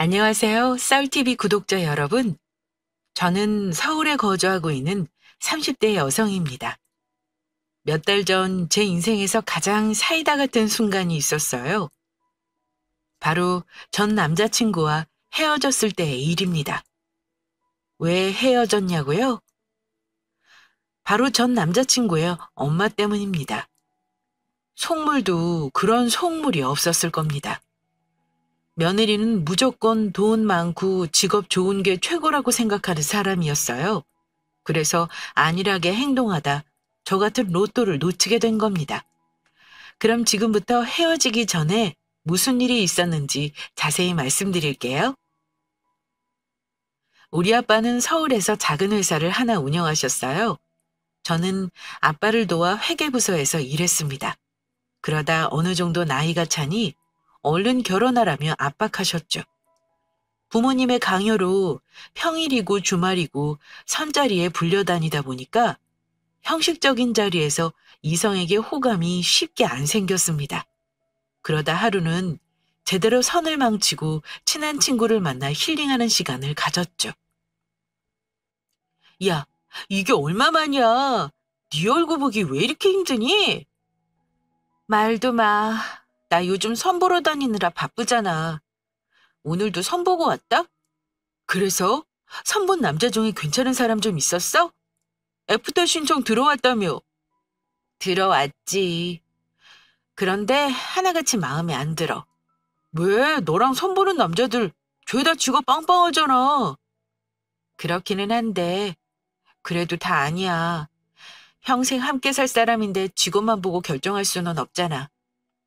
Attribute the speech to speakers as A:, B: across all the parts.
A: 안녕하세요. 썰TV 구독자 여러분. 저는 서울에 거주하고 있는 30대 여성입니다. 몇 달 전 제 인생에서 가장 사이다 같은 순간이 있었어요. 바로 전 남자친구와 헤어졌을 때의 일입니다. 왜 헤어졌냐고요? 바로 전 남자친구의 엄마 때문입니다. 속물도 그런 속물이 없었을 겁니다. 며느리는 무조건 돈 많고 직업 좋은 게 최고라고 생각하는 사람이었어요. 그래서 안일하게 행동하다 저 같은 로또를 놓치게 된 겁니다. 그럼 지금부터 헤어지기 전에 무슨 일이 있었는지 자세히 말씀드릴게요. 우리 아빠는 서울에서 작은 회사를 하나 운영하셨어요. 저는 아빠를 도와 회계부서에서 일했습니다. 그러다 어느 정도 나이가 차니 얼른 결혼하라며 압박하셨죠. 부모님의 강요로 평일이고 주말이고 선자리에 불려다니다 보니까 형식적인 자리에서 이성에게 호감이 쉽게 안 생겼습니다. 그러다 하루는 제대로 선을 망치고 친한 친구를 만나 힐링하는 시간을 가졌죠. 야, 이게 얼마만이야? 네 얼굴 보기 왜 이렇게 힘드니? 말도 마. 나 요즘 선 보러 다니느라 바쁘잖아. 오늘도 선 보고 왔다? 그래서? 선 본 남자 중에 괜찮은 사람 좀 있었어? 애프터 신청 들어왔다며. 들어왔지. 그런데 하나같이 마음에 안 들어. 왜? 너랑 선 보는 남자들 죄다 직업 빵빵하잖아. 그렇기는 한데 그래도 다 아니야. 평생 함께 살 사람인데 직업만 보고 결정할 수는 없잖아.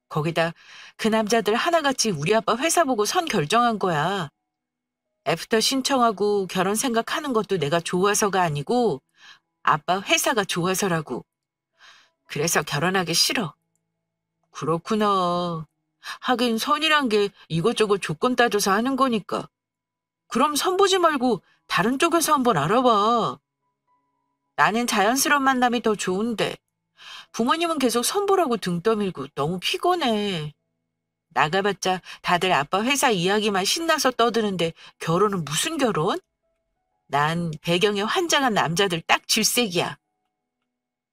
A: 거기다 그 남자들 하나같이 우리 아빠 회사 보고 선 결정한 거야. 애프터 신청하고 결혼 생각하는 것도 내가 좋아서가 아니고 아빠 회사가 좋아서라고. 그래서 결혼하기 싫어. 그렇구나. 하긴 선이란 게 이것저것 조건 따져서 하는 거니까. 그럼 선 보지 말고 다른 쪽에서 한번 알아봐. 나는 자연스러운 만남이 더 좋은데. 부모님은 계속 선 보라고 등 떠밀고 너무 피곤해. 나가봤자 다들 아빠 회사 이야기만 신나서 떠드는데 결혼은 무슨 결혼? 난 배경에 환장한 남자들 딱 질색이야.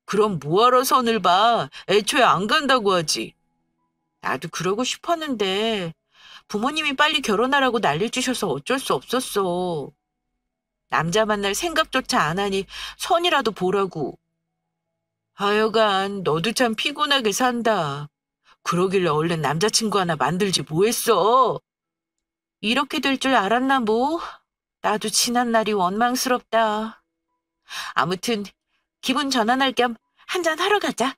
A: 그럼 뭐하러 선을 봐? 애초에 안 간다고 하지. 나도 그러고 싶었는데 부모님이 빨리 결혼하라고 난리치셔서 어쩔 수 없었어. 남자 만날 생각조차 안 하니 선이라도 보라고. 하여간 너도 참 피곤하게 산다. 그러길래 얼른 남자친구 하나 만들지 뭐했어. 이렇게 될 줄 알았나 뭐. 나도 지난 날이 원망스럽다. 아무튼 기분 전환할 겸 한잔 하러 가자.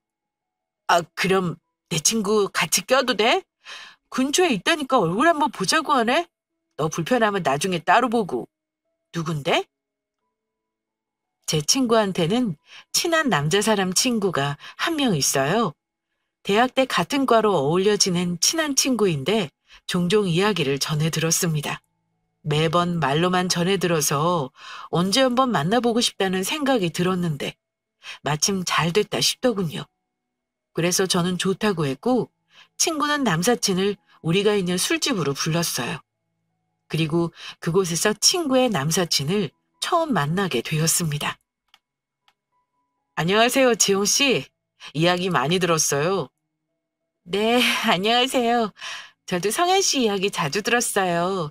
A: 아, 그럼 내 친구 같이 껴도 돼? 근처에 있다니까 얼굴 한번 보자고 하네? 너 불편하면 나중에 따로 보고. 누군데? 제 친구한테는 친한 남자 사람 친구가 한 명 있어요. 대학 때 같은 과로 어울려 지낸 친한 친구인데 종종 이야기를 전해 들었습니다. 매번 말로만 전해 들어서 언제 한번 만나보고 싶다는 생각이 들었는데 마침 잘 됐다 싶더군요. 그래서 저는 좋다고 했고 친구는 남사친을 우리가 있는 술집으로 불렀어요. 그리고 그곳에서 친구의 남사친을 처음 만나게 되었습니다. 안녕하세요, 지용 씨. 이야기 많이 들었어요. 네, 안녕하세요. 저도 성현 씨 이야기 자주 들었어요.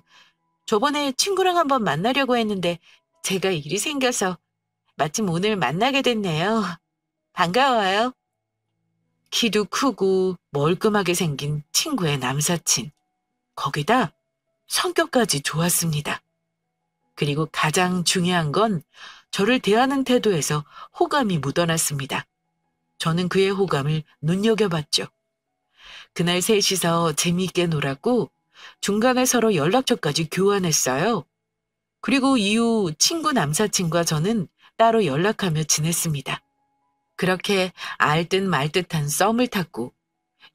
A: 저번에 친구랑 한번 만나려고 했는데 제가 일이 생겨서 마침 오늘 만나게 됐네요. 반가워요. 키도 크고 멀끔하게 생긴 친구의 남사친. 거기다 성격까지 좋았습니다. 그리고 가장 중요한 건 저를 대하는 태도에서 호감이 묻어났습니다. 저는 그의 호감을 눈여겨봤죠. 그날 셋이서 재미있게 놀았고 중간에 서로 연락처까지 교환했어요. 그리고 이후 친구 남사친과 저는 따로 연락하며 지냈습니다. 그렇게 알듯 말듯한 썸을 탔고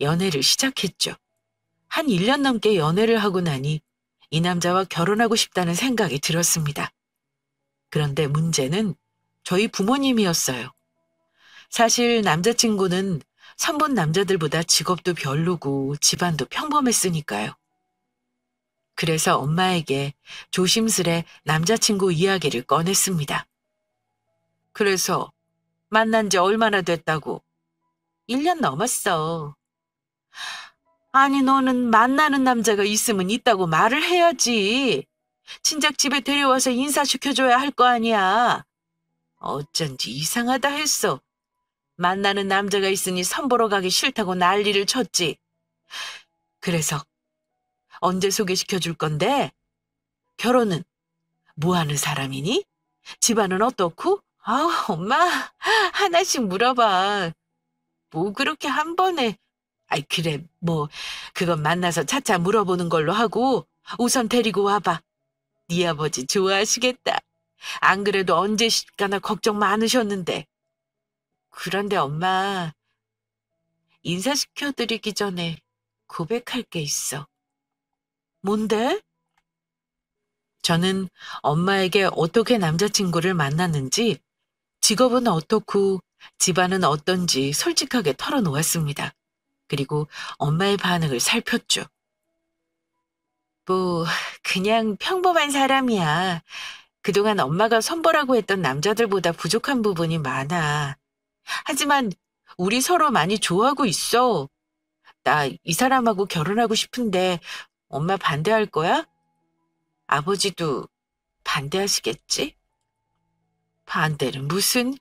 A: 연애를 시작했죠. 한 1년 넘게 연애를 하고 나니 이 남자와 결혼하고 싶다는 생각이 들었습니다. 그런데 문제는 저희 부모님이었어요. 사실 남자친구는 선본 남자들보다 직업도 별로고 집안도 평범했으니까요. 그래서 엄마에게 조심스레 남자친구 이야기를 꺼냈습니다. 그래서 만난 지 얼마나 됐다고? 1년 넘었어. 아니, 너는 만나는 남자가 있으면 있다고 말을 해야지. 친작 집에 데려와서 인사시켜줘야 할 거 아니야. 어쩐지 이상하다 했어. 만나는 남자가 있으니 선보러 가기 싫다고 난리를 쳤지. 그래서 언제 소개시켜줄 건데? 결혼은 뭐 하는 사람이니? 집안은 어떻고? 아, 엄마, 하나씩 물어봐. 뭐 그렇게 한 번에. 아이, 그래, 뭐, 그건 만나서 차차 물어보는 걸로 하고, 우선 데리고 와봐. 네 아버지 좋아하시겠다. 안 그래도 언제 시집가나 걱정 많으셨는데. 그런데 엄마, 인사시켜드리기 전에 고백할 게 있어. 뭔데? 저는 엄마에게 어떻게 남자친구를 만났는지, 직업은 어떻고, 집안은 어떤지 솔직하게 털어놓았습니다. 그리고 엄마의 반응을 살폈죠. 뭐, 그냥 평범한 사람이야. 그동안 엄마가 선보라고 했던 남자들보다 부족한 부분이 많아. 하지만 우리 서로 많이 좋아하고 있어. 나 이 사람하고 결혼하고 싶은데 엄마 반대할 거야? 아버지도 반대하시겠지? 반대는 무슨?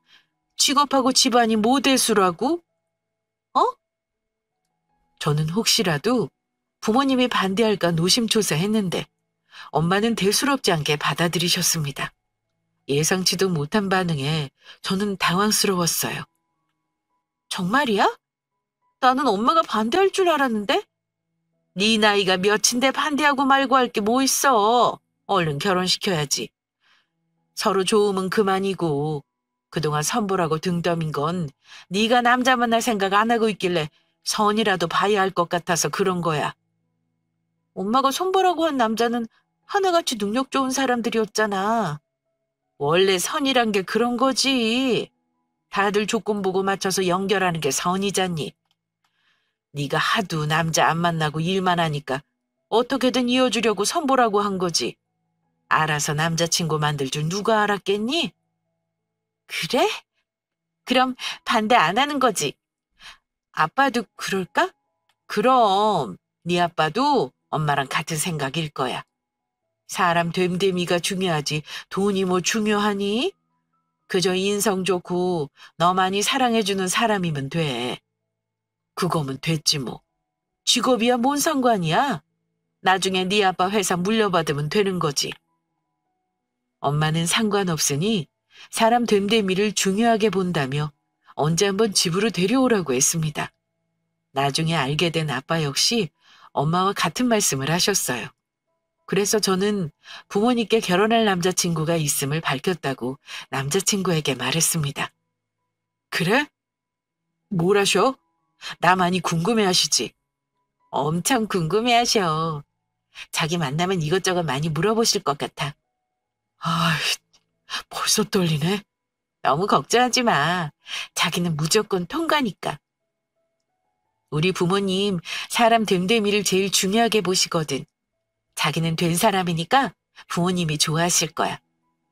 A: 직업하고 집안이 모대수라고? 어? 저는 혹시라도 부모님이 반대할까 노심초사했는데 엄마는 대수롭지 않게 받아들이셨습니다. 예상치도 못한 반응에 저는 당황스러웠어요. 정말이야? 나는 엄마가 반대할 줄 알았는데? 네 나이가 몇인데 반대하고 말고 할 게 뭐 있어. 얼른 결혼시켜야지. 서로 좋으면 그만이고 그동안 선보라고 등 떠민 건 네가 남자 만날 생각 안 하고 있길래 선이라도 봐야 할 것 같아서 그런 거야. 엄마가 선보라고 한 남자는 하나같이 능력 좋은 사람들이었잖아. 원래 선이란 게 그런 거지. 다들 조건 보고 맞춰서 연결하는 게 선이잖니. 네가 하도 남자 안 만나고 일만 하니까 어떻게든 이어주려고 선보라고 한 거지. 알아서 남자친구 만들 줄 누가 알았겠니? 그래? 그럼 반대 안 하는 거지. 아빠도 그럴까? 그럼 네 아빠도 엄마랑 같은 생각일 거야. 사람 됨됨이가 중요하지 돈이 뭐 중요하니? 그저 인성 좋고 너만이 사랑해주는 사람이면 돼. 그거면 됐지 뭐. 직업이야 뭔 상관이야? 나중에 네 아빠 회사 물려받으면 되는 거지. 엄마는 상관없으니 사람 됨됨이를 중요하게 본다며 언제 한번 집으로 데려오라고 했습니다. 나중에 알게 된 아빠 역시 엄마와 같은 말씀을 하셨어요. 그래서 저는 부모님께 결혼할 남자친구가 있음을 밝혔다고 남자친구에게 말했습니다. 그래? 뭘 하셔? 나 많이 궁금해하시지? 엄청 궁금해하셔. 자기 만나면 이것저것 많이 물어보실 것 같아. 아, 벌써 떨리네. 너무 걱정하지 마. 자기는 무조건 통과니까. 우리 부모님 사람 됨됨이를 제일 중요하게 보시거든. 자기는 된 사람이니까 부모님이 좋아하실 거야.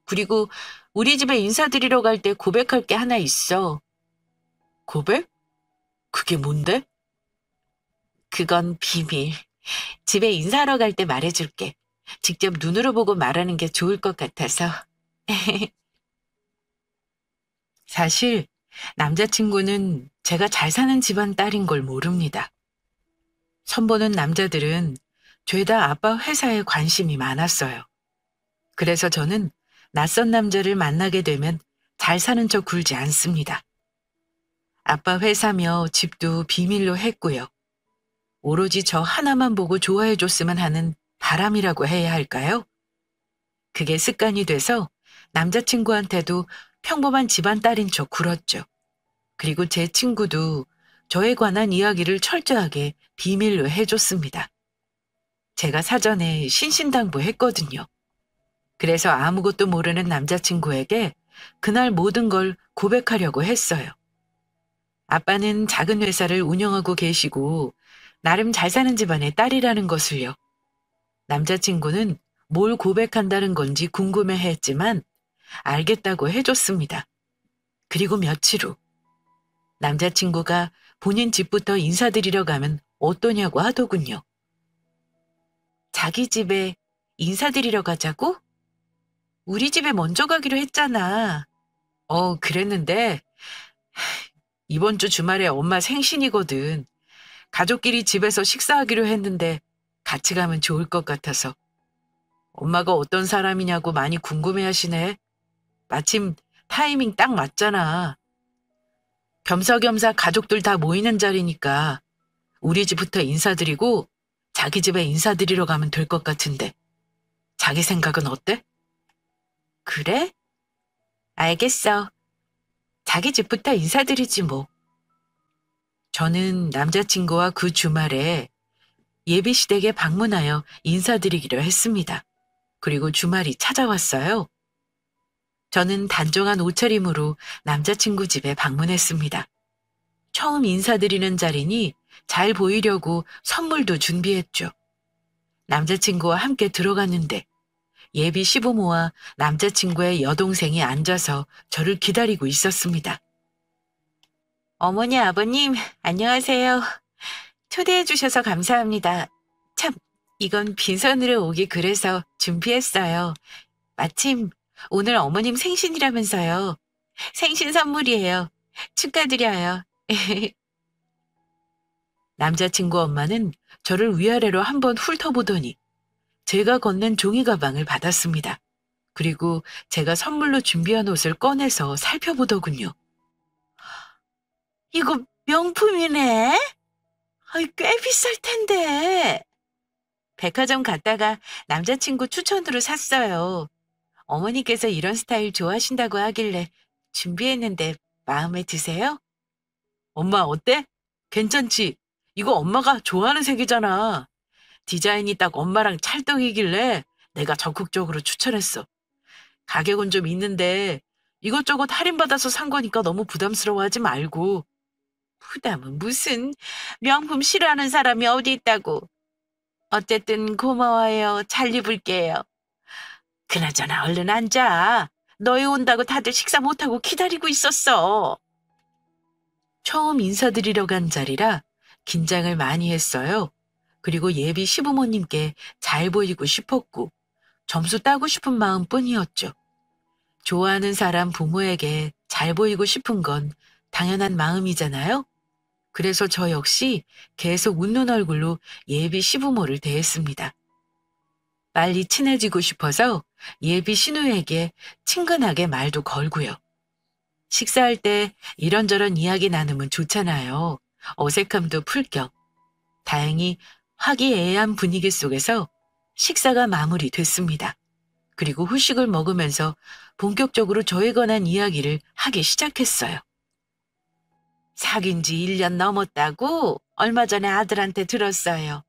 A: 그리고 우리 집에 인사드리러 갈 때 고백할 게 하나 있어. 고백? 그게 뭔데? 그건 비밀. 집에 인사하러 갈 때 말해줄게. 직접 눈으로 보고 말하는 게 좋을 것 같아서. 사실 남자친구는 제가 잘 사는 집안 딸인 걸 모릅니다. 선보는 남자들은 죄다 아빠 회사에 관심이 많았어요. 그래서 저는 낯선 남자를 만나게 되면 잘 사는 척 굴지 않습니다. 아빠 회사며 집도 비밀로 했고요. 오로지 저 하나만 보고 좋아해 줬으면 하는 바람이라고 해야 할까요? 그게 습관이 돼서 남자친구한테도 평범한 집안 딸인 척 굴었죠. 그리고 제 친구도 저에 관한 이야기를 철저하게 비밀로 해줬습니다. 제가 사전에 신신당부했거든요. 그래서 아무것도 모르는 남자친구에게 그날 모든 걸 고백하려고 했어요. 아빠는 작은 회사를 운영하고 계시고 나름 잘 사는 집안의 딸이라는 것을요. 남자친구는 뭘 고백한다는 건지 궁금해했지만 알겠다고 해줬습니다. 그리고 며칠 후 남자친구가 본인 집부터 인사드리러 가면 어떠냐고 하더군요. 자기 집에 인사드리러 가자고? 우리 집에 먼저 가기로 했잖아. 그랬는데 이번 주 주말에 엄마 생신이거든. 가족끼리 집에서 식사하기로 했는데 같이 가면 좋을 것 같아서. 엄마가 어떤 사람이냐고 많이 궁금해하시네. 마침 타이밍 딱 맞잖아. 겸사겸사 가족들 다 모이는 자리니까 우리 집부터 인사드리고 자기 집에 인사드리러 가면 될 것 같은데. 자기 생각은 어때? 그래? 알겠어. 자기 집부터 인사드리지 뭐. 저는 남자친구와 그 주말에 예비시댁에 방문하여 인사드리기로 했습니다. 그리고 주말이 찾아왔어요. 저는 단정한 옷차림으로 남자친구 집에 방문했습니다. 처음 인사드리는 자리니 잘 보이려고 선물도 준비했죠. 남자친구와 함께 들어갔는데 예비 시부모와 남자친구의 여동생이 앉아서 저를 기다리고 있었습니다. 어머니, 아버님, 안녕하세요. 초대해 주셔서 감사합니다. 참, 이건 빈손으로 오기 그래서 준비했어요. 마침 오늘 어머님 생신이라면서요. 생신 선물이에요. 축하드려요. 남자친구 엄마는 저를 위아래로 한번 훑어보더니 제가 건넨 종이 가방을 받았습니다. 그리고 제가 선물로 준비한 옷을 꺼내서 살펴보더군요. 이거 명품이네? 아이, 꽤 비쌀 텐데. 백화점 갔다가 남자친구 추천으로 샀어요. 어머니께서 이런 스타일 좋아하신다고 하길래 준비했는데 마음에 드세요? 엄마 어때? 괜찮지? 이거 엄마가 좋아하는 색이잖아. 디자인이 딱 엄마랑 찰떡이길래 내가 적극적으로 추천했어. 가격은 좀 있는데 이것저것 할인받아서 산 거니까 너무 부담스러워하지 말고. 부담은 무슨, 명품 싫어하는 사람이 어디 있다고. 어쨌든 고마워요. 잘 입을게요. 그나저나 얼른 앉아. 너희 온다고 다들 식사 못하고 기다리고 있었어. 처음 인사드리러 간 자리라 긴장을 많이 했어요. 그리고 예비 시부모님께 잘 보이고 싶었고 점수 따고 싶은 마음뿐이었죠. 좋아하는 사람 부모에게 잘 보이고 싶은 건 당연한 마음이잖아요. 그래서 저 역시 계속 웃는 얼굴로 예비 시부모를 대했습니다. 빨리 친해지고 싶어서 예비 신우에게 친근하게 말도 걸고요. 식사할 때 이런저런 이야기 나누면 좋잖아요. 어색함도 풀 겸. 다행히 화기애애한 분위기 속에서 식사가 마무리됐습니다. 그리고 후식을 먹으면서 본격적으로 저에 관한 이야기를 하기 시작했어요. 사귄 지 1년 넘었다고 얼마 전에 아들한테 들었어요.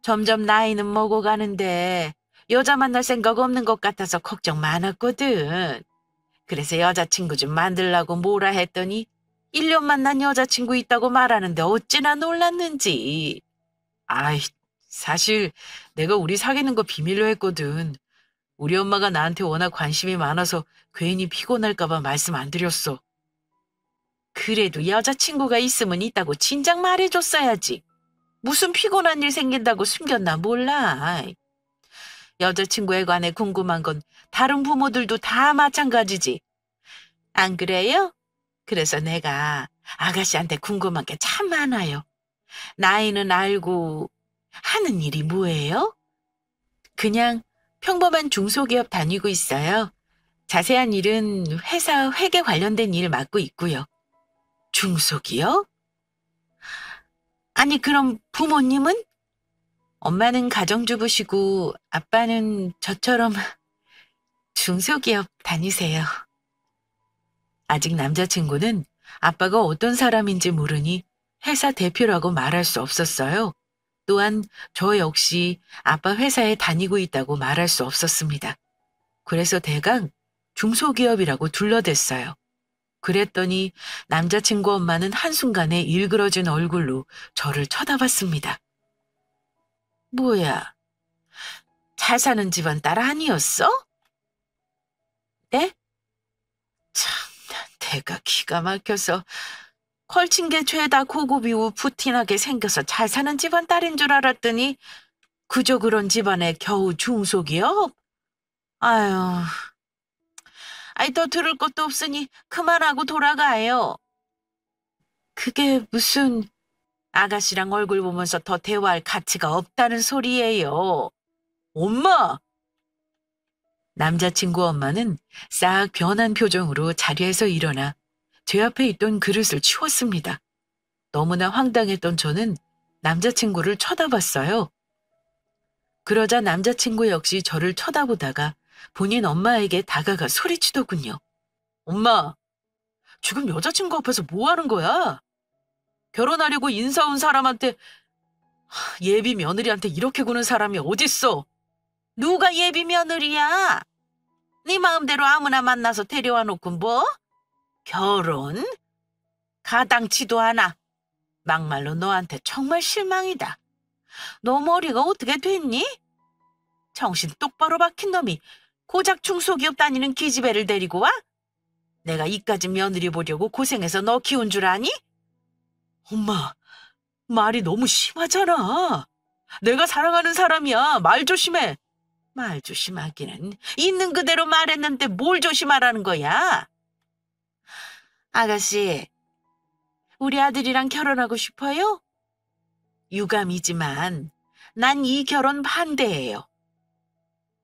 A: 점점 나이는 먹어가는데 여자 만날 생각 없는 것 같아서 걱정 많았거든. 그래서 여자친구 좀 만들라고 뭐라 했더니 1년 만난 여자친구 있다고 말하는데 어찌나 놀랐는지. 아이, 사실 내가 우리 사귀는 거 비밀로 했거든. 우리 엄마가 나한테 워낙 관심이 많아서 괜히 피곤할까 봐 말씀 안 드렸어. 그래도 여자친구가 있으면 있다고 진작 말해줬어야지. 무슨 피곤한 일 생긴다고 숨겼나 몰라. 여자친구에 관해 궁금한 건 다른 부모들도 다 마찬가지지. 안 그래요? 그래서 내가 아가씨한테 궁금한 게 참 많아요. 나이는 알고 하는 일이 뭐예요? 그냥 평범한 중소기업 다니고 있어요. 자세한 일은 회사 회계 관련된 일 맡고 있고요. 중소기업? 아니, 그럼 부모님은? 엄마는 가정주부시고 아빠는 저처럼 중소기업 다니세요. 아직 남자친구는 아빠가 어떤 사람인지 모르니 회사 대표라고 말할 수 없었어요. 또한 저 역시 아빠 회사에 다니고 있다고 말할 수 없었습니다. 그래서 대강 중소기업이라고 둘러댔어요. 그랬더니 남자친구 엄마는 한순간에 일그러진 얼굴로 저를 쳐다봤습니다. 뭐야, 잘 사는 집안 딸 아니었어? 네? 참, 내가 기가 막혀서 걸친 게 죄다 고급이고 부티나게 생겨서 잘 사는 집안 딸인 줄 알았더니 그저 그런 집안에 겨우 중소기업? 아유, 아이 더 들을 것도 없으니 그만하고 돌아가요. 그게 무슨 아가씨랑 얼굴 보면서 더 대화할 가치가 없다는 소리예요. 엄마! 남자친구 엄마는 싹 변한 표정으로 자리에서 일어나 제 앞에 있던 그릇을 치웠습니다. 너무나 황당했던 저는 남자친구를 쳐다봤어요. 그러자 남자친구 역시 저를 쳐다보다가 본인 엄마에게 다가가 소리치더군요. 엄마, 지금 여자친구 앞에서 뭐 하는 거야? 결혼하려고 인사 온 사람한테 예비 며느리한테 이렇게 구는 사람이 어딨어? 누가 예비 며느리야? 네 마음대로 아무나 만나서 데려와 놓고 뭐? 결혼? 가당치도 않아. 막말로 너한테 정말 실망이다. 너 머리가 어떻게 됐니? 정신 똑바로 박힌 놈이 고작 중소기업 다니는 기집애를 데리고 와? 내가 이까지 며느리 보려고 고생해서 너 키운 줄 아니? 엄마, 말이 너무 심하잖아. 내가 사랑하는 사람이야. 말 조심해. 말 조심하기는 있는 그대로 말했는데 뭘 조심하라는 거야? 아가씨, 우리 아들이랑 결혼하고 싶어요? 유감이지만 난 이 결혼 반대예요.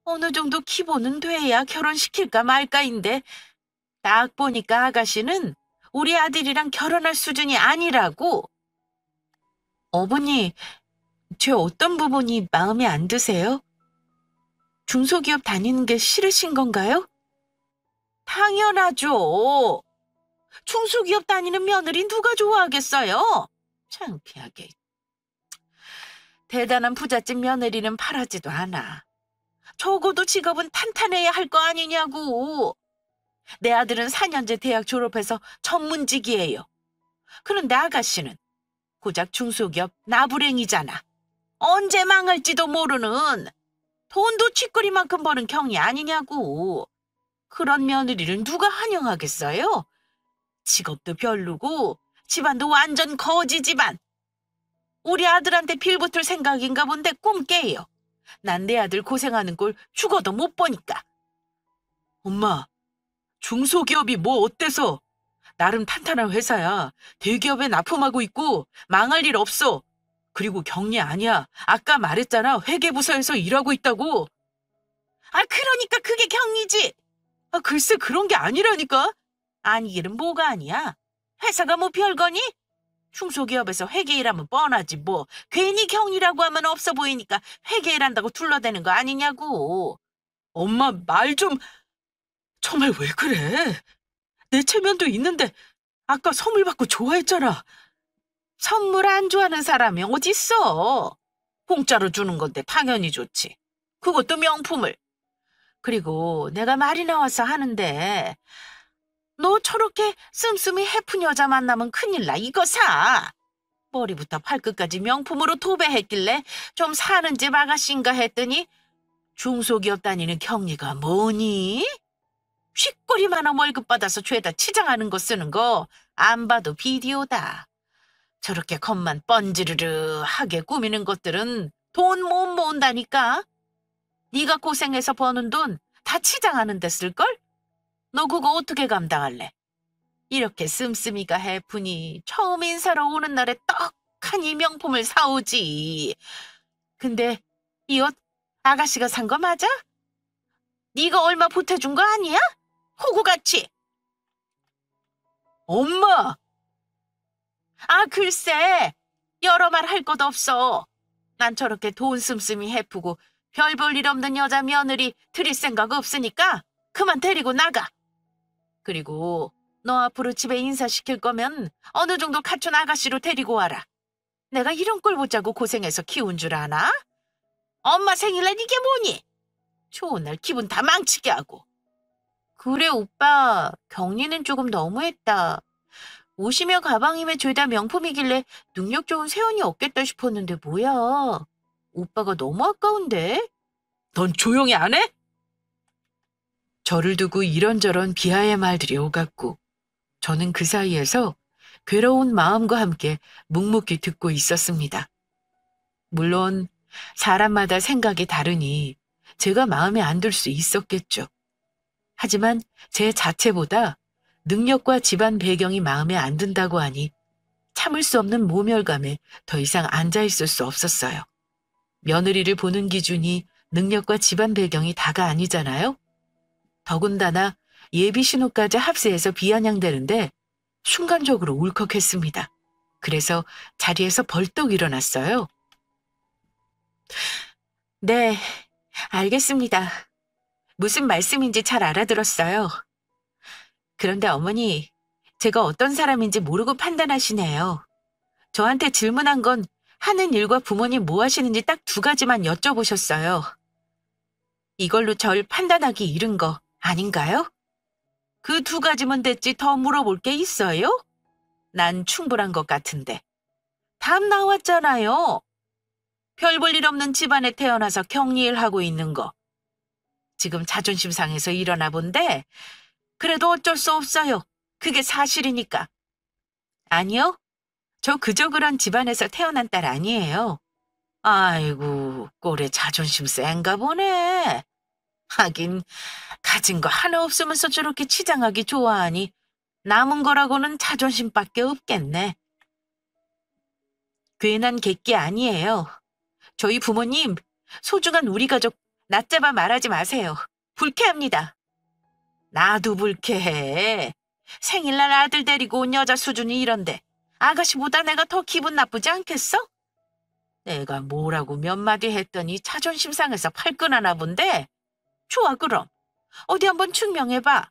A: 어느 정도 기본은 돼야 결혼시킬까 말까인데 딱 보니까 아가씨는 우리 아들이랑 결혼할 수준이 아니라고. 어머니, 제 어떤 부분이 마음에 안 드세요? 중소기업 다니는 게 싫으신 건가요? 당연하죠. 중소기업 다니는 며느리 누가 좋아하겠어요? 창피하게. 대단한 부잣집 며느리는 바라지도 않아. 적어도 직업은 탄탄해야 할 거 아니냐고. 내 아들은 4년제 대학 졸업해서 전문직이에요. 그런데 아가씨는 고작 중소기업 나부랭이잖아. 언제 망할지도 모르는 돈도 쥐꼬리만큼 버는 경이 아니냐고. 그런 며느리를 누가 환영하겠어요? 직업도 별로고 집안도 완전 거지 집안. 우리 아들한테 빌붙을 생각인가 본데 꿈 깨요. 난 내 아들 고생하는 꼴 죽어도 못 보니까. 엄마, 중소기업이 뭐 어때서? 나름 탄탄한 회사야. 대기업에 납품하고 있고 망할 일 없어. 그리고 격리 아니야. 아까 말했잖아. 회계부서에서 일하고 있다고. 아, 그러니까 그게 격리지. 아, 글쎄 그런 게 아니라니까. 아니기는 뭐가 아니야. 회사가 뭐 별거니? 중소기업에서 회계일하면 뻔하지 뭐. 괜히 격리라고 하면 없어 보이니까 회계일한다고 둘러대는 거 아니냐고. 엄마 말 좀... 정말 왜 그래? 내 체면도 있는데 아까 선물 받고 좋아했잖아. 선물 안 좋아하는 사람이 어딨어. 공짜로 주는 건데 당연히 좋지. 그것도 명품을. 그리고 내가 말이 나와서 하는데 너 저렇게 씀씀이 해픈 여자 만나면 큰일 나. 이거 사. 머리부터 발끝까지 명품으로 도배했길래 좀 사는 집 아가씨인가 했더니 중소기업 다니는 경리가 뭐니? 쉿꼬리만한 월급 받아서 죄다 치장하는 거 쓰는 거 안 봐도 비디오다. 저렇게 겉만 번지르르하게 꾸미는 것들은 돈 못 모은다니까. 네가 고생해서 버는 돈 다 치장하는 데 쓸걸? 너 그거 어떻게 감당할래? 이렇게 씀씀이가 해프니 처음 인사로 오는 날에 떡하니 명품을 사오지. 근데 이 옷 아가씨가 산 거 맞아? 네가 얼마 보태준 거 아니야? 호구같이. 엄마! 아, 글쎄. 여러 말 할 것 없어. 난 저렇게 돈 씀씀이 해프고 별 볼 일 없는 여자 며느리 들일 생각 없으니까 그만 데리고 나가. 그리고 너 앞으로 집에 인사시킬 거면 어느 정도 갖춘 아가씨로 데리고 와라. 내가 이런 꼴 보자고 고생해서 키운 줄 아나? 엄마 생일날 이게 뭐니? 좋은 날 기분 다 망치게 하고. 그래 오빠, 격리는 조금 너무했다. 옷이며 가방이며 죄다 명품이길래 능력 좋은 세연이 없겠다 싶었는데 뭐야. 오빠가 너무 아까운데? 넌 조용히 안 해? 저를 두고 이런저런 비하의 말들이 오갔고 저는 그 사이에서 괴로운 마음과 함께 묵묵히 듣고 있었습니다. 물론 사람마다 생각이 다르니 제가 마음에 안 들 수 있었겠죠. 하지만 제 자체보다 능력과 집안 배경이 마음에 안 든다고 하니 참을 수 없는 모멸감에 더 이상 앉아있을 수 없었어요. 며느리를 보는 기준이 능력과 집안 배경이 다가 아니잖아요. 더군다나 예비 신호까지 합세해서 비아냥대는데 순간적으로 울컥했습니다. 그래서 자리에서 벌떡 일어났어요. 네, 알겠습니다. 무슨 말씀인지 잘 알아들었어요. 그런데 어머니, 제가 어떤 사람인지 모르고 판단하시네요. 저한테 질문한 건 하는 일과 부모님 뭐 하시는지 딱 두 가지만 여쭤보셨어요. 이걸로 절 판단하기 이른 거 아닌가요? 그 두 가지면 됐지 더 물어볼 게 있어요? 난 충분한 것 같은데. 답 나왔잖아요. 별 볼 일 없는 집안에 태어나서 격리일 하고 있는 거. 지금 자존심 상해서 일어나 본데 그래도 어쩔 수 없어요. 그게 사실이니까. 아니요. 저 그저 그런 집안에서 태어난 딸 아니에요. 아이고, 꼴에 자존심 센가 보네. 하긴 가진 거 하나 없으면서 저렇게 치장하기 좋아하니 남은 거라고는 자존심밖에 없겠네. 괜한 객기 아니에요. 저희 부모님 소중한 우리 가족 낮잡아 말하지 마세요. 불쾌합니다. 나도 불쾌해. 생일날 아들 데리고 온 여자 수준이 이런데 아가씨보다 내가 더 기분 나쁘지 않겠어? 내가 뭐라고 몇 마디 했더니 자존심 상해서 팔끈하나 본데? 좋아 그럼. 어디 한번 증명해봐.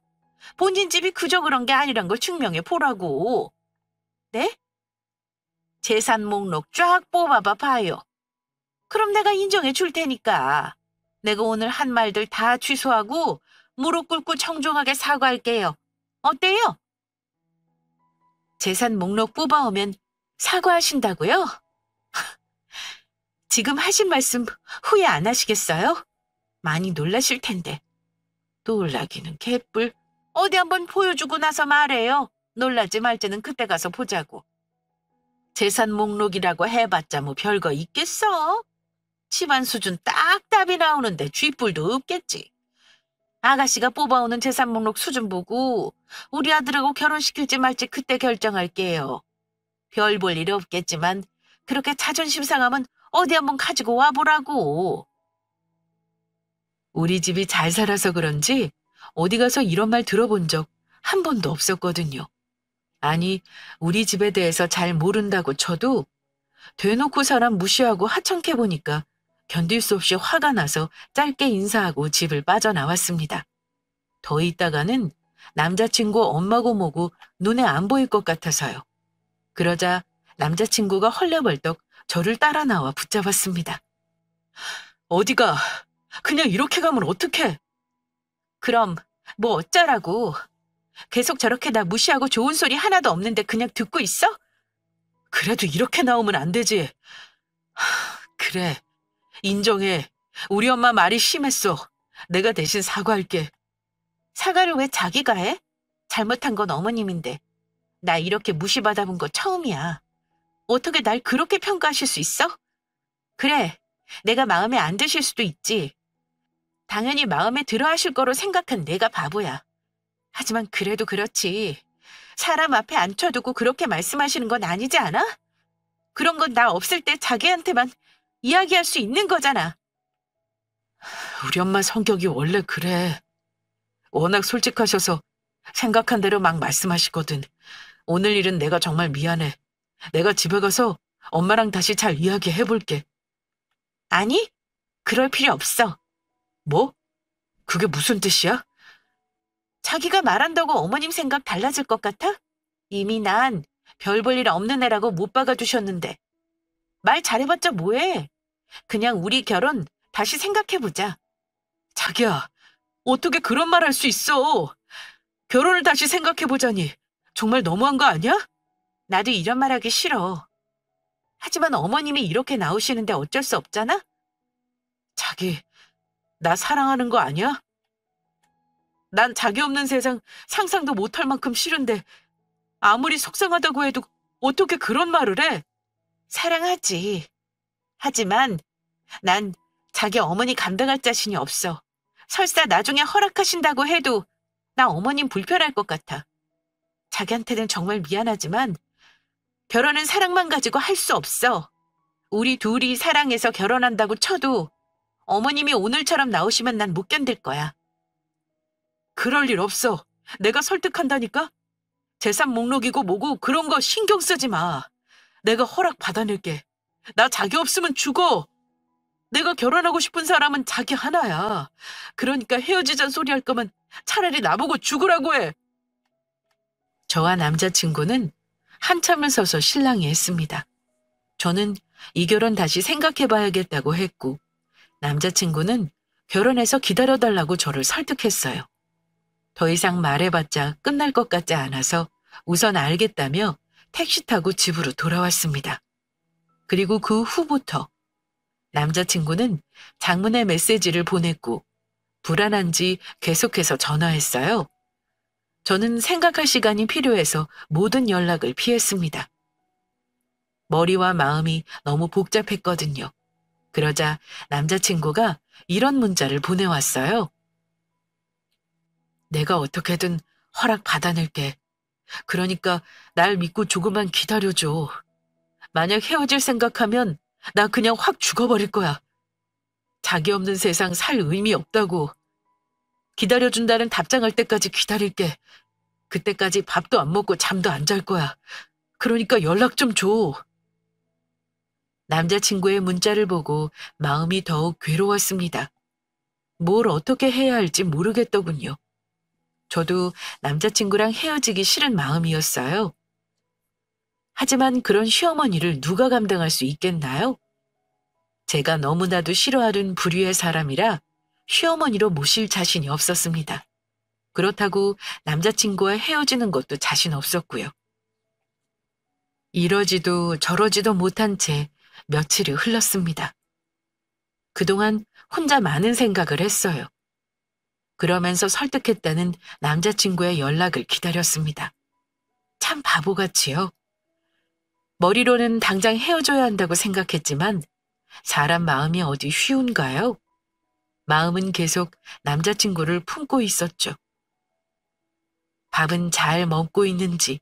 A: 본인 집이 그저 그런 게 아니란 걸 증명해 보라고. 네? 재산 목록 쫙 뽑아봐 봐요. 그럼 내가 인정해 줄 테니까. 내가 오늘 한 말들 다 취소하고 무릎 꿇고 청중하게 사과할게요. 어때요? 재산 목록 뽑아오면 사과하신다고요? 지금 하신 말씀 후회 안 하시겠어요? 많이 놀라실 텐데. 놀라기는 개뿔. 어디 한번 보여주고 나서 말해요. 놀라지 말지는 그때 가서 보자고. 재산 목록이라고 해봤자 뭐 별거 있겠어? 집안 수준 딱 답이 나오는데 쥐뿔도 없겠지. 아가씨가 뽑아오는 재산 목록 수준 보고 우리 아들하고 결혼시킬지 말지 그때 결정할게요. 별 볼 일 없겠지만 그렇게 자존심 상하면 어디 한번 가지고 와보라고. 우리 집이 잘 살아서 그런지 어디 가서 이런 말 들어본 적 한 번도 없었거든요. 아니, 우리 집에 대해서 잘 모른다고 쳐도 대놓고 사람 무시하고 하찮게 보니까 견딜 수 없이 화가 나서 짧게 인사하고 집을 빠져나왔습니다. 더 있다가는 남자친구 엄마고 뭐고 눈에 안 보일 것 같아서요. 그러자 남자친구가 헐레벌떡 저를 따라 나와 붙잡았습니다. 어디가? 그냥 이렇게 가면 어떡해? 그럼 뭐 어쩌라고. 계속 저렇게 나 무시하고 좋은 소리 하나도 없는데 그냥 듣고 있어? 그래도 이렇게 나오면 안 되지. 그래, 인정해. 우리 엄마 말이 심했어. 내가 대신 사과할게. 사과를 왜 자기가 해? 잘못한 건 어머님인데. 나 이렇게 무시받아본 거 처음이야. 어떻게 날 그렇게 평가하실 수 있어? 그래, 내가 마음에 안 드실 수도 있지. 당연히 마음에 들어 하실 거로 생각한 내가 바보야. 하지만 그래도 그렇지. 사람 앞에 앉혀두고 그렇게 말씀하시는 건 아니지 않아? 그런 건 나 없을 때 자기한테만 이야기할 수 있는 거잖아. 우리 엄마 성격이 원래 그래. 워낙 솔직하셔서 생각한 대로 막 말씀하시거든. 오늘 일은 내가 정말 미안해. 내가 집에 가서 엄마랑 다시 잘 이야기해볼게. 아니, 그럴 필요 없어. 뭐? 그게 무슨 뜻이야? 자기가 말한다고 어머님 생각 달라질 것 같아? 이미 난 별 볼 일 없는 애라고 못 박아두셨는데. 말 잘해봤자 뭐해? 그냥 우리 결혼 다시 생각해보자. 자기야, 어떻게 그런 말 할 수 있어? 결혼을 다시 생각해보자니 정말 너무한 거 아니야? 나도 이런 말 하기 싫어. 하지만 어머님이 이렇게 나오시는데 어쩔 수 없잖아? 자기, 나 사랑하는 거 아니야? 난 자기 없는 세상 상상도 못할 만큼 싫은데 아무리 속상하다고 해도 어떻게 그런 말을 해? 사랑하지. 하지만 난 자기 어머니 감당할 자신이 없어. 설사 나중에 허락하신다고 해도 나 어머님 불편할 것 같아. 자기한테는 정말 미안하지만 결혼은 사랑만 가지고 할 수 없어. 우리 둘이 사랑해서 결혼한다고 쳐도 어머님이 오늘처럼 나오시면 난 못 견딜 거야. 그럴 일 없어. 내가 설득한다니까? 재산 목록이고 뭐고 그런 거 신경 쓰지 마. 내가 허락 받아낼게. 나 자기 없으면 죽어. 내가 결혼하고 싶은 사람은 자기 하나야. 그러니까 헤어지자는 소리 할 거면 차라리 나보고 죽으라고 해. 저와 남자친구는 한참을 서서 실랑이 했습니다. 저는 이 결혼 다시 생각해봐야겠다고 했고 남자친구는 결혼해서 기다려달라고 저를 설득했어요. 더 이상 말해봤자 끝날 것 같지 않아서 우선 알겠다며 택시 타고 집으로 돌아왔습니다. 그리고 그 후부터 남자친구는 장문의 메시지를 보냈고 불안한지 계속해서 전화했어요. 저는 생각할 시간이 필요해서 모든 연락을 피했습니다. 머리와 마음이 너무 복잡했거든요. 그러자 남자친구가 이런 문자를 보내왔어요. 내가 어떻게든 허락 받아낼게. 그러니까 날 믿고 조금만 기다려줘. 만약 헤어질 생각하면 나 그냥 확 죽어버릴 거야. 자기 없는 세상 살 의미 없다고. 기다려준다는 답장할 때까지 기다릴게. 그때까지 밥도 안 먹고 잠도 안 잘 거야. 그러니까 연락 좀 줘. 남자친구의 문자를 보고 마음이 더욱 괴로웠습니다. 뭘 어떻게 해야 할지 모르겠더군요. 저도 남자친구랑 헤어지기 싫은 마음이었어요. 하지만 그런 시어머니를 누가 감당할 수 있겠나요? 제가 너무나도 싫어하는 부류의 사람이라 시어머니로 모실 자신이 없었습니다. 그렇다고 남자친구와 헤어지는 것도 자신 없었고요. 이러지도 저러지도 못한 채 며칠이 흘렀습니다. 그동안 혼자 많은 생각을 했어요. 그러면서 설득했다는 남자친구의 연락을 기다렸습니다. 참 바보같이요. 머리로는 당장 헤어져야 한다고 생각했지만 사람 마음이 어디 쉬운가요? 마음은 계속 남자친구를 품고 있었죠. 밥은 잘 먹고 있는지,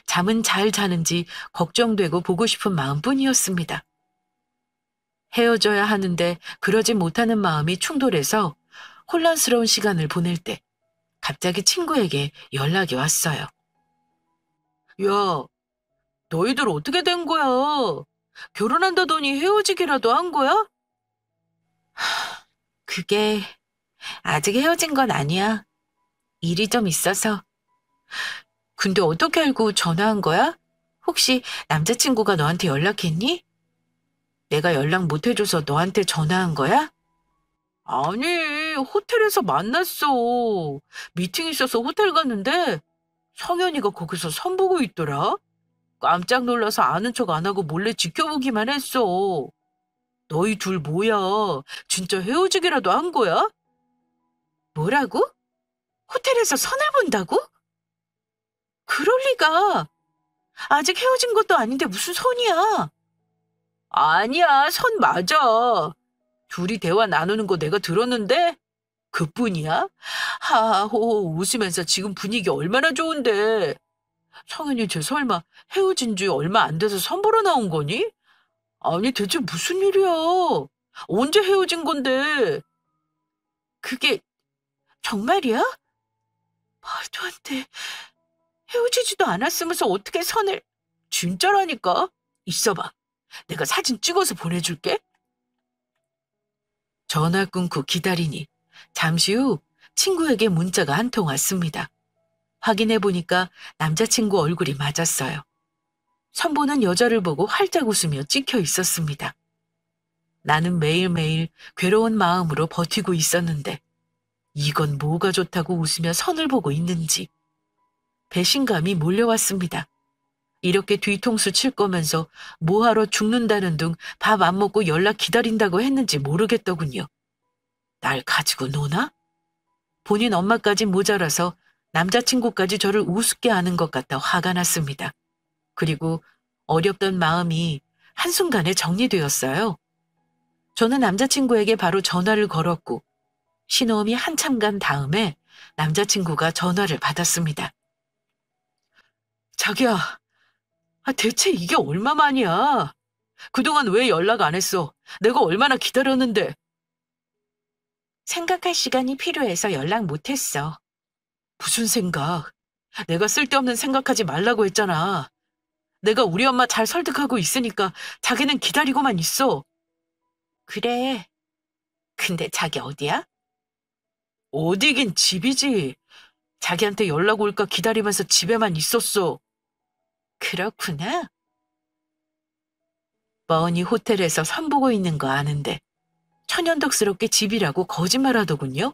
A: 잠은 잘 자는지 걱정되고 보고 싶은 마음뿐이었습니다. 헤어져야 하는데 그러지 못하는 마음이 충돌해서 혼란스러운 시간을 보낼 때 갑자기 친구에게 연락이 왔어요. 야, 너희들 어떻게 된 거야? 결혼한다더니 헤어지기라도 한 거야? 그게 아직 헤어진 건 아니야. 일이 좀 있어서. 근데 어떻게 알고 전화한 거야? 혹시 남자친구가 너한테 연락했니? 내가 연락 못 해줘서 너한테 전화한 거야? 아니, 호텔에서 만났어. 미팅 있어서 호텔 갔는데 성현이가 거기서 선보고 있더라. 깜짝 놀라서 아는 척 안 하고 몰래 지켜보기만 했어. 너희 둘 뭐야? 진짜 헤어지기라도 한 거야? 뭐라고? 호텔에서 선을 본다고? 그럴 리가. 아직 헤어진 것도 아닌데 무슨 선이야? 아니야, 선 맞아. 둘이 대화 나누는 거 내가 들었는데 그뿐이야? 하하호 웃으면서 지금 분위기 얼마나 좋은데. 성현이 쟤 설마 헤어진 지 얼마 안 돼서 선보러 나온 거니? 아니 대체 무슨 일이야? 언제 헤어진 건데? 그게 정말이야? 말도 안 돼. 헤어지지도 않았으면서 어떻게 선을... 진짜라니까. 있어봐. 내가 사진 찍어서 보내줄게. 전화 끊고 기다리니 잠시 후 친구에게 문자가 한 통 왔습니다. 확인해 보니까 남자친구 얼굴이 맞았어요. 선보는 여자를 보고 활짝 웃으며 찍혀 있었습니다. 나는 매일매일 괴로운 마음으로 버티고 있었는데 이건 뭐가 좋다고 웃으며 선을 보고 있는지 배신감이 몰려왔습니다. 이렇게 뒤통수 칠 거면서 뭐하러 죽는다는 둥 밥 안 먹고 연락 기다린다고 했는지 모르겠더군요. 날 가지고 노나? 본인 엄마까지 모자라서 남자친구까지 저를 우습게 하는 것 같아 화가 났습니다. 그리고 어렵던 마음이 한순간에 정리되었어요. 저는 남자친구에게 바로 전화를 걸었고 신호음이 한참 간 다음에 남자친구가 전화를 받았습니다. 자기야, 대체 이게 얼마만이야? 그동안 왜 연락 안 했어? 내가 얼마나 기다렸는데. 생각할 시간이 필요해서 연락 못했어. 무슨 생각? 내가 쓸데없는 생각하지 말라고 했잖아. 내가 우리 엄마 잘 설득하고 있으니까 자기는 기다리고만 있어. 그래. 근데 자기 어디야? 어디긴 집이지. 자기한테 연락 올까 기다리면서 집에만 있었어. 그렇구나. 뻔히 호텔에서 선보고 있는 거 아는데 천연덕스럽게 집이라고 거짓말하더군요.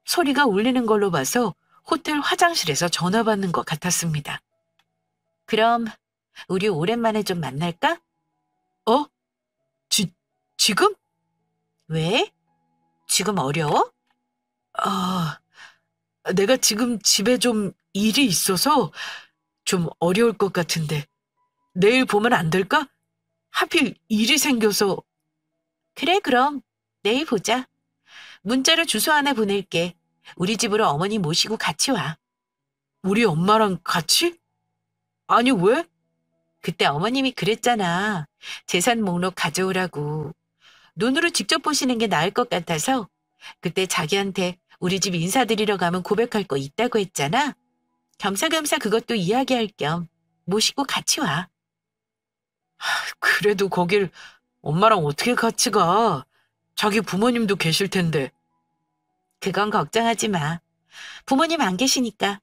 A: 소리가 울리는 걸로 봐서 호텔 화장실에서 전화 받는 것 같았습니다. 그럼 우리 오랜만에 좀 만날까? 어? 지금? 왜? 지금 어려워? 아, 내가 지금 집에 좀 일이 있어서 좀 어려울 것 같은데 내일 보면 안 될까? 하필 일이 생겨서. 그래, 그럼 내일 보자. 문자로 주소 하나 보낼게. 우리 집으로 어머니 모시고 같이 와. 우리 엄마랑 같이? 아니, 왜? 그때 어머님이 그랬잖아. 재산 목록 가져오라고. 눈으로 직접 보시는 게 나을 것 같아서 그때 자기한테 우리 집 인사드리러 가면 고백할 거 있다고 했잖아. 겸사겸사 그것도 이야기할 겸 모시고 같이 와. 그래도 거길 엄마랑 어떻게 같이 가? 자기 부모님도 계실 텐데. 그건 걱정하지 마. 부모님 안 계시니까.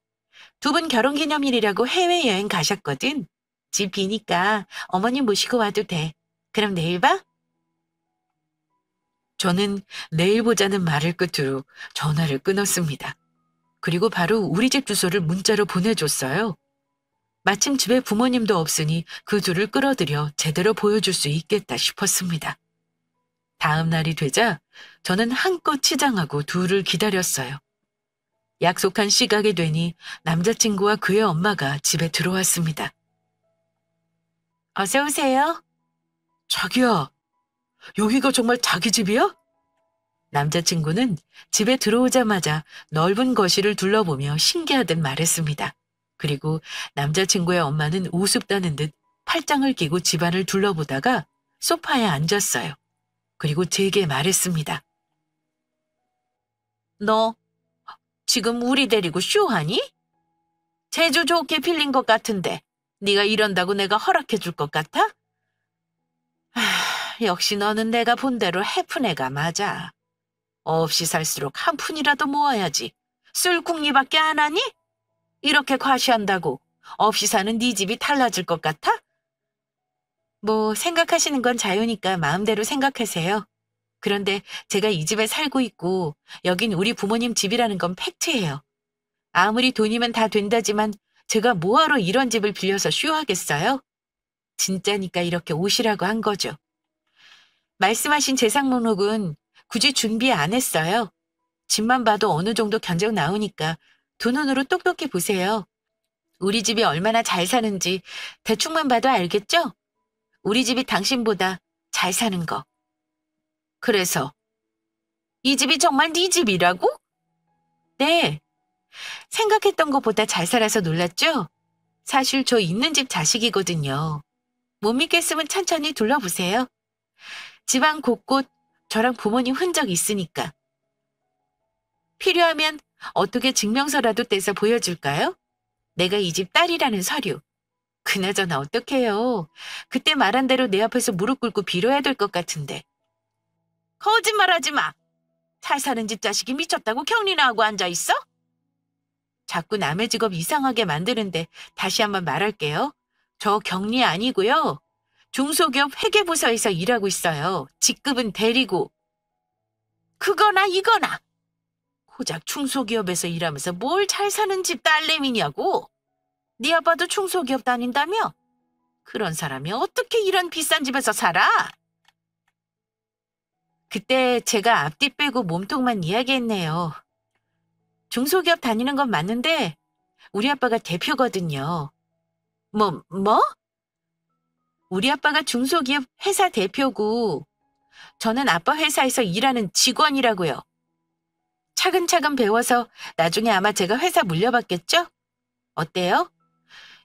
A: 두 분 결혼기념일이라고 해외여행 가셨거든. 집 비니까 어머님 모시고 와도 돼. 그럼 내일 봐? 저는 내일 보자는 말을 끝으로 전화를 끊었습니다. 그리고 바로 우리 집 주소를 문자로 보내줬어요. 마침 집에 부모님도 없으니 그 둘을 끌어들여 제대로 보여줄 수 있겠다 싶었습니다. 다음 날이 되자 저는 한껏 치장하고 둘을 기다렸어요. 약속한 시각이 되니 남자친구와 그의 엄마가 집에 들어왔습니다. 어서 오세요. 자기야, 여기가 정말 자기 집이야? 남자친구는 집에 들어오자마자 넓은 거실을 둘러보며 신기하듯 말했습니다. 그리고 남자친구의 엄마는 우습다는 듯 팔짱을 끼고 집안을 둘러보다가 소파에 앉았어요. 그리고 제게 말했습니다. 너 지금 우리 데리고 쇼하니? 제주 좋게 빌린 것 같은데 네가 이런다고 내가 허락해 줄 것 같아? 역시 너는 내가 본 대로 해픈 애가 맞아. 없이 살수록 한 푼이라도 모아야지. 쓸 궁리밖에 안 하니? 이렇게 과시한다고 없이 사는 네 집이 달라질 것 같아? 뭐 생각하시는 건 자유니까 마음대로 생각하세요. 그런데 제가 이 집에 살고 있고 여긴 우리 부모님 집이라는 건 팩트예요. 아무리 돈이면 다 된다지만 제가 뭐하러 이런 집을 빌려서 쇼하겠어요? 진짜니까 이렇게 오시라고 한 거죠. 말씀하신 재산 목록은 굳이 준비 안 했어요. 집만 봐도 어느 정도 견적 나오니까 두 눈으로 똑똑히 보세요. 우리 집이 얼마나 잘 사는지 대충만 봐도 알겠죠? 우리 집이 당신보다 잘 사는 거. 그래서 이 집이 정말 네 집이라고? 네. 생각했던 것보다 잘 살아서 놀랐죠? 사실 저 있는 집 자식이거든요. 못 믿겠으면 천천히 둘러보세요. 집안 곳곳 저랑 부모님 흔적 있으니까. 필요하면 어떻게 증명서라도 떼서 보여줄까요? 내가 이 집 딸이라는 서류. 그나저나 어떡해요. 그때 말한 대로 내 앞에서 무릎 꿇고 빌어야 될 것 같은데. 거짓말하지 마. 잘 사는 집 자식이 미쳤다고 격리나 하고 앉아있어? 자꾸 남의 직업 이상하게 만드는데 다시 한번 말할게요. 저 격리 아니고요. 중소기업 회계부서에서 일하고 있어요. 직급은 대리고. 그거나 이거나. 고작 중소기업에서 일하면서 뭘 잘 사는 집 딸내미냐고. 네 아빠도 중소기업 다닌다며? 그런 사람이 어떻게 이런 비싼 집에서 살아? 그때 제가 앞뒤 빼고 몸통만 이야기했네요. 중소기업 다니는 건 맞는데 우리 아빠가 대표거든요. 뭐? 우리 아빠가 중소기업 회사 대표고 저는 아빠 회사에서 일하는 직원이라고요. 차근차근 배워서 나중에 아마 제가 회사 물려받겠죠? 어때요?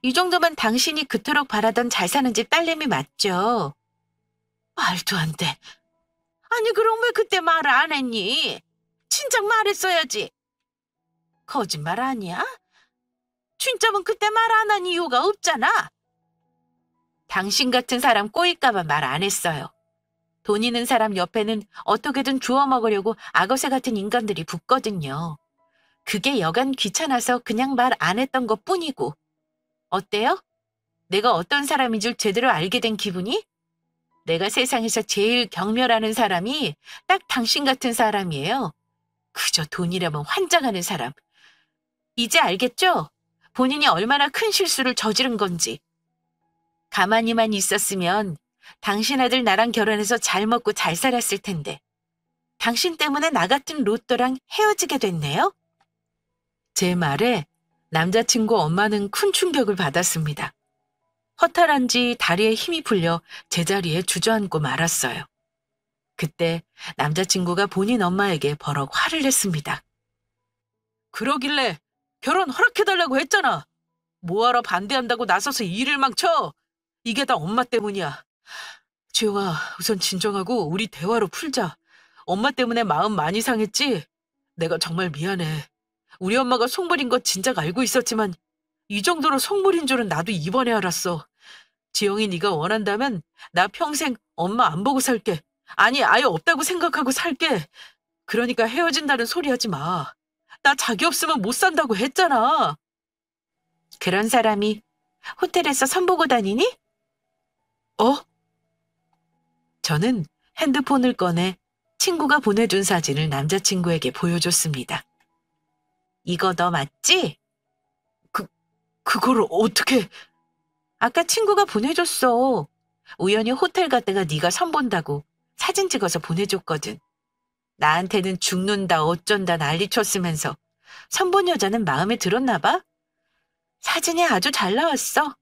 A: 이 정도면 당신이 그토록 바라던 잘 사는 집 딸내미 맞죠? 말도 안 돼. 아니, 그럼 왜 그때 말을 안 했니? 진작 말했어야지. 거짓말 아니야? 진짜면 그때 말 안 한 이유가 없잖아. 당신 같은 사람 꼬일까봐 말 안 했어요. 돈 있는 사람 옆에는 어떻게든 주워 먹으려고 악어새 같은 인간들이 붙거든요. 그게 여간 귀찮아서 그냥 말 안 했던 것 뿐이고. 어때요? 내가 어떤 사람인 줄 제대로 알게 된 기분이? 내가 세상에서 제일 경멸하는 사람이 딱 당신 같은 사람이에요. 그저 돈이라면 환장하는 사람. 이제 알겠죠? 본인이 얼마나 큰 실수를 저지른 건지. 가만히만 있었으면 당신 아들 나랑 결혼해서 잘 먹고 잘 살았을 텐데. 당신 때문에 나 같은 로또랑 헤어지게 됐네요? 제 말에 남자친구 엄마는 큰 충격을 받았습니다. 허탈한지 다리에 힘이 풀려 제자리에 주저앉고 말았어요. 그때 남자친구가 본인 엄마에게 버럭 화를 냈습니다. 그러길래 결혼 허락해달라고 했잖아. 뭐하러 반대한다고 나서서 일을 망쳐. 이게 다 엄마 때문이야. 지영아, 우선 진정하고 우리 대화로 풀자. 엄마 때문에 마음 많이 상했지? 내가 정말 미안해. 우리 엄마가 속물인 거 진작 알고 있었지만 이 정도로 속물인 줄은 나도 이번에 알았어. 지영이 네가 원한다면 나 평생 엄마 안 보고 살게. 아니, 아예 없다고 생각하고 살게. 그러니까 헤어진다는 소리 하지 마. 나 자기 없으면 못 산다고 했잖아. 그런 사람이 호텔에서 선보고 다니니? 어? 저는 핸드폰을 꺼내 친구가 보내준 사진을 남자친구에게 보여줬습니다. 이거 너 맞지? 그거를 어떻게... 아까 친구가 보내줬어. 우연히 호텔 갔다가 네가 선본다고 사진 찍어서 보내줬거든. 나한테는 죽는다 어쩐다 난리쳤으면서 선본 여자는 마음에 들었나 봐? 사진이 아주 잘 나왔어.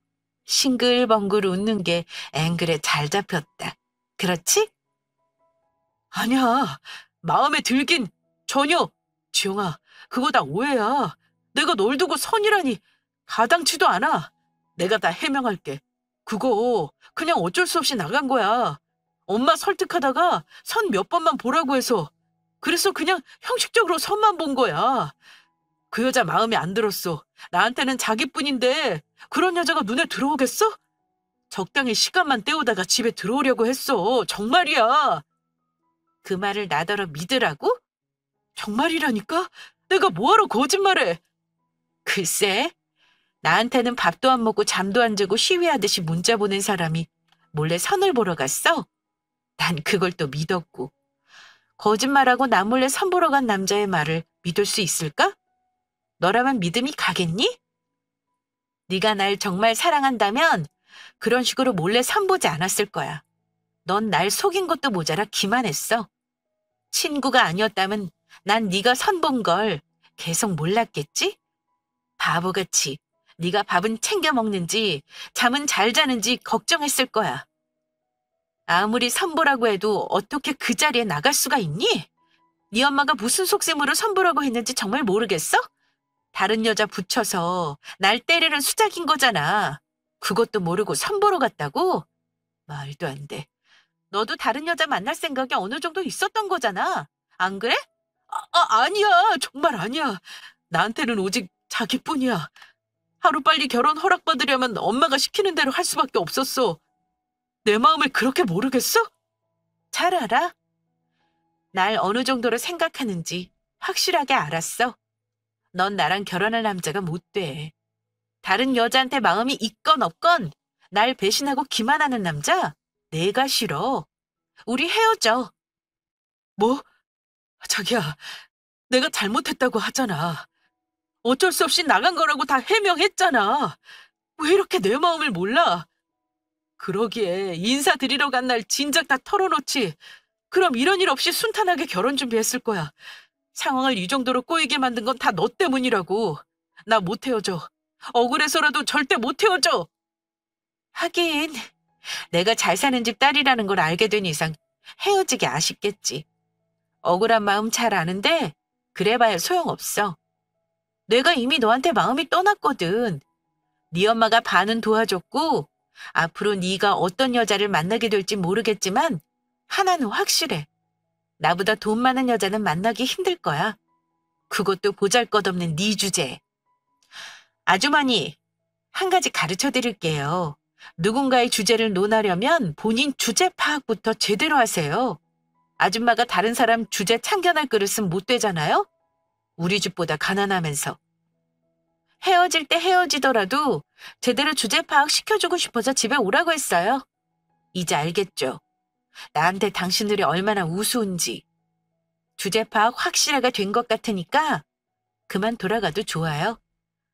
A: 싱글벙글 웃는 게 앵글에 잘 잡혔다. 그렇지? 아니야. 마음에 들긴 전혀. 지영아, 그거 다 오해야. 내가 널 두고 선이라니. 가당치도 않아. 내가 다 해명할게. 그거 그냥 어쩔 수 없이 나간 거야. 엄마 설득하다가 선 몇 번만 보라고 해서. 그래서 그냥 형식적으로 선만 본 거야. 그 여자 마음에 안 들었어. 나한테는 자기뿐인데 그런 여자가 눈에 들어오겠어? 적당히 시간만 때우다가 집에 들어오려고 했어. 정말이야. 그 말을 나더러 믿으라고? 정말이라니까? 내가 뭐하러 거짓말해? 글쎄, 나한테는 밥도 안 먹고 잠도 안 자고 시위하듯이 문자 보낸 사람이 몰래 선을 보러 갔어? 난 그걸 또 믿었고. 거짓말하고 나 몰래 선 보러 간 남자의 말을 믿을 수 있을까? 너라면 믿음이 가겠니? 네가 날 정말 사랑한다면 그런 식으로 몰래 선 보지 않았을 거야. 넌 날 속인 것도 모자라 기만했어. 친구가 아니었다면 난 네가 선 본 걸 계속 몰랐겠지? 바보같이 네가 밥은 챙겨 먹는지 잠은 잘 자는지 걱정했을 거야. 아무리 선보라고 해도 어떻게 그 자리에 나갈 수가 있니? 네 엄마가 무슨 속셈으로 선보라고 했는지 정말 모르겠어? 다른 여자 붙여서 날 때리는 수작인 거잖아. 그것도 모르고 선보러 갔다고? 말도 안 돼. 너도 다른 여자 만날 생각이 어느 정도 있었던 거잖아. 안 그래? 아니야. 정말 아니야. 나한테는 오직 자기뿐이야. 하루빨리 결혼 허락받으려면 엄마가 시키는 대로 할 수밖에 없었어. 내 마음을 그렇게 모르겠어? 잘 알아. 날 어느 정도로 생각하는지 확실하게 알았어. 넌 나랑 결혼할 남자가 못 돼. 다른 여자한테 마음이 있건 없건 날 배신하고 기만하는 남자 내가 싫어. 우리 헤어져. 뭐? 자기야, 내가 잘못했다고 하잖아. 어쩔 수 없이 나간 거라고 다 해명했잖아. 왜 이렇게 내 마음을 몰라? 그러기에 인사드리러 간 날 진작 다 털어놓지. 그럼 이런 일 없이 순탄하게 결혼 준비했을 거야. 상황을 이 정도로 꼬이게 만든 건 다 너 때문이라고. 나 못 헤어져. 억울해서라도 절대 못 헤어져. 하긴 내가 잘 사는 집 딸이라는 걸 알게 된 이상 헤어지기 아쉽겠지. 억울한 마음 잘 아는데 그래봐야 소용없어. 내가 이미 너한테 마음이 떠났거든. 네 엄마가 반은 도와줬고 앞으로 네가 어떤 여자를 만나게 될지 모르겠지만 하나는 확실해. 나보다 돈 많은 여자는 만나기 힘들 거야. 그것도 보잘것없는 네 주제에. 아주머니, 한 가지 가르쳐 드릴게요. 누군가의 주제를 논하려면 본인 주제 파악부터 제대로 하세요. 아줌마가 다른 사람 주제 참견할 그릇은 못 되잖아요? 우리 집보다 가난하면서. 헤어질 때 헤어지더라도 제대로 주제 파악 시켜주고 싶어서 집에 오라고 했어요. 이제 알겠죠? 나한테 당신들이 얼마나 우스운지. 주제 파악 확실하게 된 것 같으니까 그만 돌아가도 좋아요.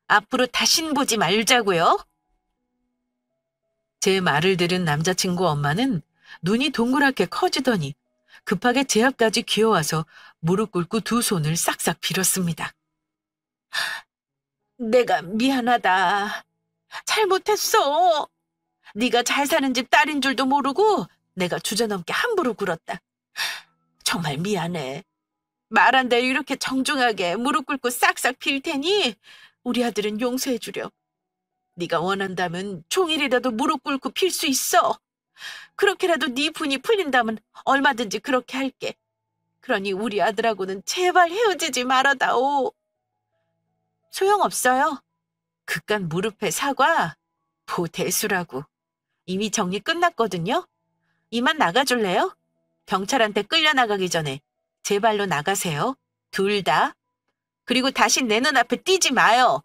A: 앞으로 다신 보지 말자고요. 제 말을 들은 남자친구 엄마는 눈이 동그랗게 커지더니 급하게 제 앞까지 기어와서 무릎 꿇고 두 손을 싹싹 빌었습니다. 내가 미안하다. 잘못했어. 네가 잘 사는 집 딸인 줄도 모르고 내가 주저넘게 함부로 굴었다. 정말 미안해. 말한 대로 이렇게 정중하게 무릎 꿇고 싹싹 빌 테니 우리 아들은 용서해 주렴. 네가 원한다면 종일이라도 무릎 꿇고 빌 수 있어. 그렇게라도 네 분이 풀린다면 얼마든지 그렇게 할게. 그러니 우리 아들하고는 제발 헤어지지 말아다오. 소용없어요. 그깟 무릎에 사과, 보대수라고. 이미 정리 끝났거든요. 이만 나가줄래요? 경찰한테 끌려나가기 전에 제발로 나가세요. 둘 다. 그리고 다시 내 눈앞에 띄지 마요.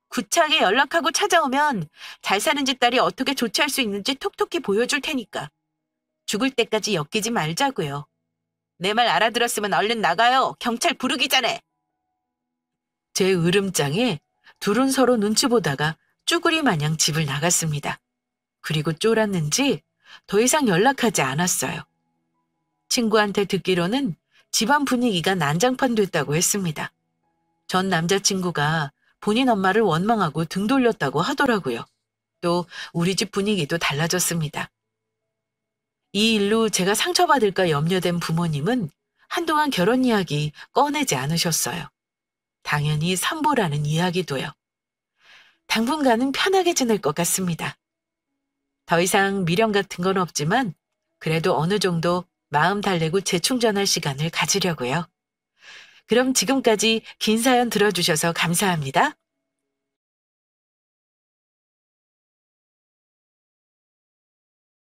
A: 구차하게 연락하고 찾아오면 잘 사는 집 딸이 어떻게 조치할 수 있는지 톡톡히 보여줄 테니까. 죽을 때까지 엮이지 말자고요. 내 말 알아들었으면 얼른 나가요. 경찰 부르기 전에. 제 으름장에 둘은 서로 눈치 보다가 쭈구리 마냥 집을 나갔습니다. 그리고 쫄았는지 더 이상 연락하지 않았어요. 친구한테 듣기로는 집안 분위기가 난장판 됐다고 했습니다. 전 남자친구가 본인 엄마를 원망하고 등 돌렸다고 하더라고요. 또 우리 집 분위기도 달라졌습니다. 이 일로 제가 상처받을까 염려된 부모님은 한동안 결혼 이야기 꺼내지 않으셨어요. 당연히 산보라는 이야기도요. 당분간은 편하게 지낼 것 같습니다. 더 이상 미련 같은 건 없지만 그래도 어느 정도 마음 달래고 재충전할 시간을 가지려고요. 그럼 지금까지 긴 사연 들어주셔서 감사합니다.